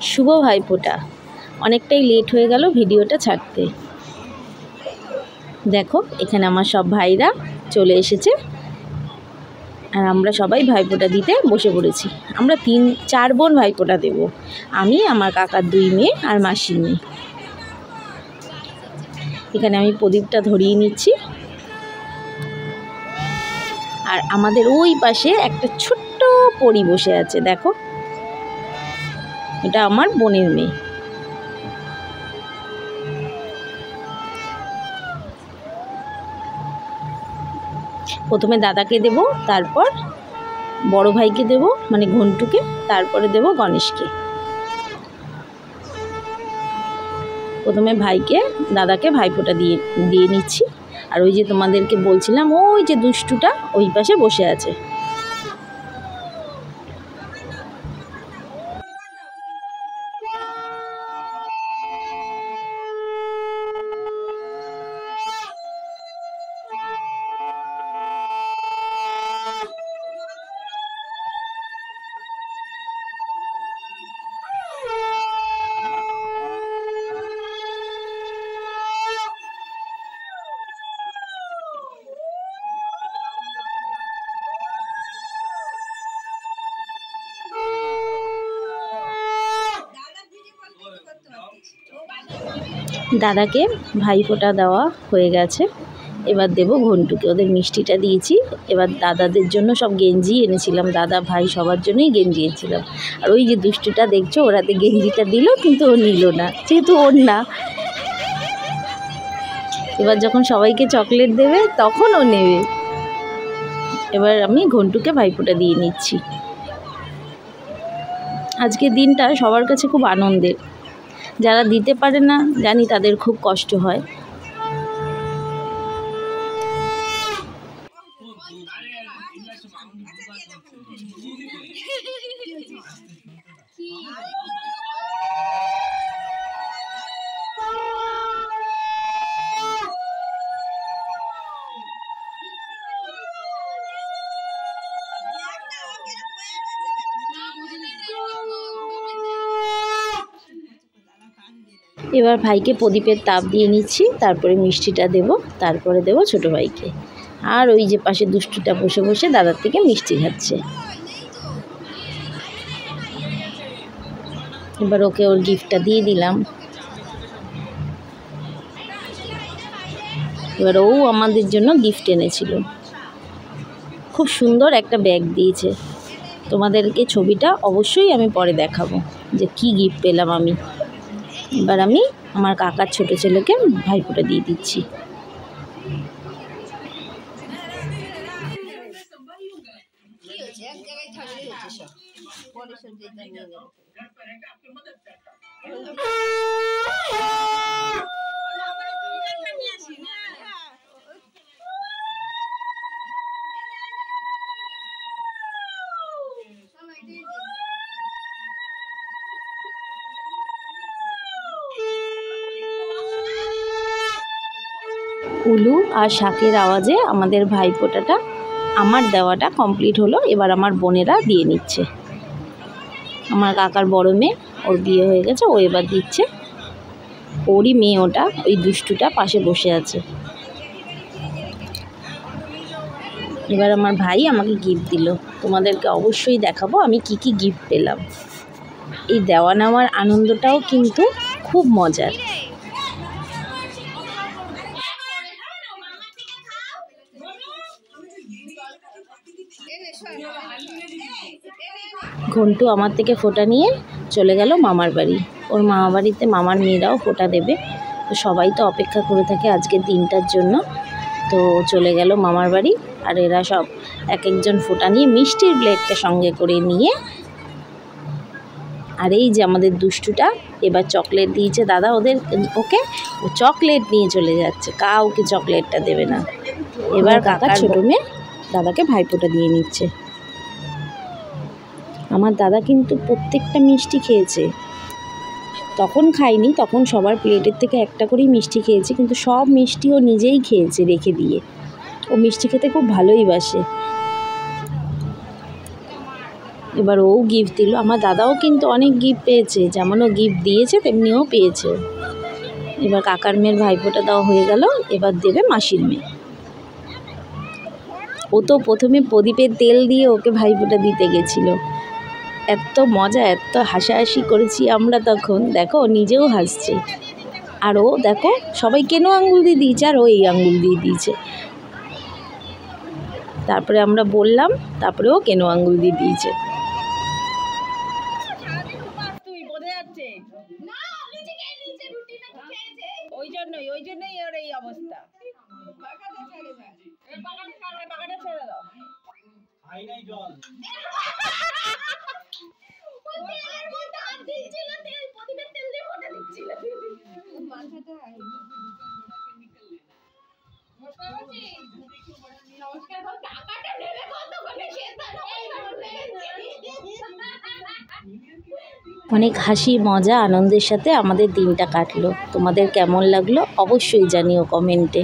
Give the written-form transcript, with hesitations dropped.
শুভ ভাইফোঁটা। অনেকটাই লেট হয়ে গেল ভিডিওটা ছাড়তে। দেখো এখানে আমার সব ভাইরা চলে এসেছে আর আমরা সবাই ভাইফোঁটা দিতে বসে পড়েছি। আমরা 3-4 বোন ভাইফোঁটা দেব, আমি, আমার কাকার 2 মেয়ে আর মাসির মেয়ে। এখানে আমি প্রদীপটা ধরিয়ে নিচ্ছি। আর আমাদের ওই পাশে একটা ছোট্ট পরী বসে আছে, দেখো এটা আমার বোনের মেয়ে। প্রথমে দাদাকে দেব, তারপর বড় ভাইকে দেব মানে ঘন্টুকে, তারপরে দেব গণেশকে। প্রথমে ভাইকে দাদাকে ভাইফোঁটা দিয়ে নিচ্ছি। আর ওই যে তোমাদেরকে বলছিলাম ওই যে দুষ্টুটা ওই পাশে বসে আছে। দাদাকে ভাইফোঁটা দেওয়া হয়ে গেছে, এবার দেব ঘন্টুকে। ওদের মিষ্টিটা দিয়েছি। এবার দাদাদের জন্য সব গেঞ্জি এনেছিলাম, দাদা ভাই সবার জন্যই গেঞ্জি এনেছিলাম। আর ওই যে দুষ্টুটা দেখছো ওরাতে গেঞ্জিটা দিল, কিন্তু ও নিল না, যেহেতু ওর না। এবার যখন সবাইকে চকলেট দেবে তখন ও নেবে। এবার আমি ঘন্টুকে ভাইফোঁটা দিয়ে নিচ্ছি। আজকের দিনটা সবার কাছে খুব আনন্দের। যারা দিতে পারে না জানি তাদের খুব কষ্ট হয়। এবার ভাইকে প্রদীপের তাপ দিয়ে নিচ্ছি, তারপরে মিষ্টিটা দেব, তারপরে দেব ছোট ভাইকে। আর ওই যে পাশে দুষ্টুটা বসে বসে দাদার থেকে মিষ্টি খাচ্ছে। এবার ওকে ওর গিফটটা দিয়ে দিলাম। এবার ও আমাদের জন্য গিফট এনেছিল, খুব সুন্দর একটা ব্যাগ দিয়েছে। তোমাদেরকে ছবিটা অবশ্যই আমি পরে দেখাবো যে কি গিফট পেলাম আমি। এবার আমি আমার কাকার ছোট ছেলেকে ভাইফোঁটা দিয়ে দিচ্ছি। উলু আর শাকের আওয়াজে আমাদের ভাইফোঁটাটা আমার দেওয়াটা কমপ্লিট হলো। এবার আমার বোনেরা দিয়ে নিচ্ছে। আমার কাকার বড় মেয়ে, ওর বিয়ে হয়ে গেছে, ও এবার দিচ্ছে। ওরই মেয়ে ওটা, ওই দুষ্টুটা পাশে বসে আছে। এবার আমার ভাই আমাকে গিফট দিল, তোমাদেরকে অবশ্যই দেখাবো আমি কি কি গিফট পেলাম। এই দেওয়া নেওয়ার আনন্দটাও কিন্তু খুব মজার। ঘন্টু আমার থেকে ফোঁটা নিয়ে চলে গেল মামার বাড়ি। ওর মামা বাড়িতে মামার মেয়েরাও ফোঁটা দেবে, তো সবাই তো অপেক্ষা করে থাকে আজকের দিনটার জন্য। তো চলে গেল মামার বাড়ি। আর এরা সব এক একজন ফোঁটা নিয়ে মিষ্টির প্লেটটা সঙ্গে করে নিয়ে, আর এই যে আমাদের দুষ্টুটা এবার চকলেট দিয়েছে দাদা ওকে, ও চকলেট নিয়ে চলে যাচ্ছে, কাউকে চকলেটটা দেবে না। এবার কাকার ছোট মেয়ে দাদাকে ভাইফোঁটা দিয়ে নিচ্ছে। আমার দাদা কিন্তু প্রত্যেকটা মিষ্টি খেয়েছে, তখন খাইনি, তখন সবার প্লেটের থেকে একটা করেই মিষ্টি খেয়েছে, কিন্তু সব মিষ্টি ও নিজেই খেয়েছে রেখে দিয়ে। ও মিষ্টি খেতে খুব ভালোই বাসে। এবার ও গিফট দিল। আমার দাদাও কিন্তু অনেক গিফট পেয়েছে, যেমন ও গিফট দিয়েছে তেমনিও পেয়েছে। এবার কাকার মেয়ের ভাইফোঁটা দেওয়া হয়ে গেল, এবার দেবে মাসির মেয়ে। ও তো প্রথমে প্রদীপের তেল দিয়ে ওকে ভাইফোঁটা দিতে গেছিলো। এত মজা, এত হাসাহাসি করেছি আমরা তখন, দেখো ও নিজেও হাসছে। আর ও দেখো সবাই কেন আঙ্গুল দিয়ে দিয়েছে, আর ও এই আঙ্গুল দিয়ে দিয়েছে। তারপরে আমরা বললাম, তারপরে ও কেন আঙ্গুল দিয়ে দিয়েছে। ওই জন্যই ওর এই অবস্থা। অনেক হাসি মজা আনন্দের সাথে আমাদের দিনটা কাটলো। তোমাদের কেমন লাগলো অবশ্যই জানিও কমেন্টে।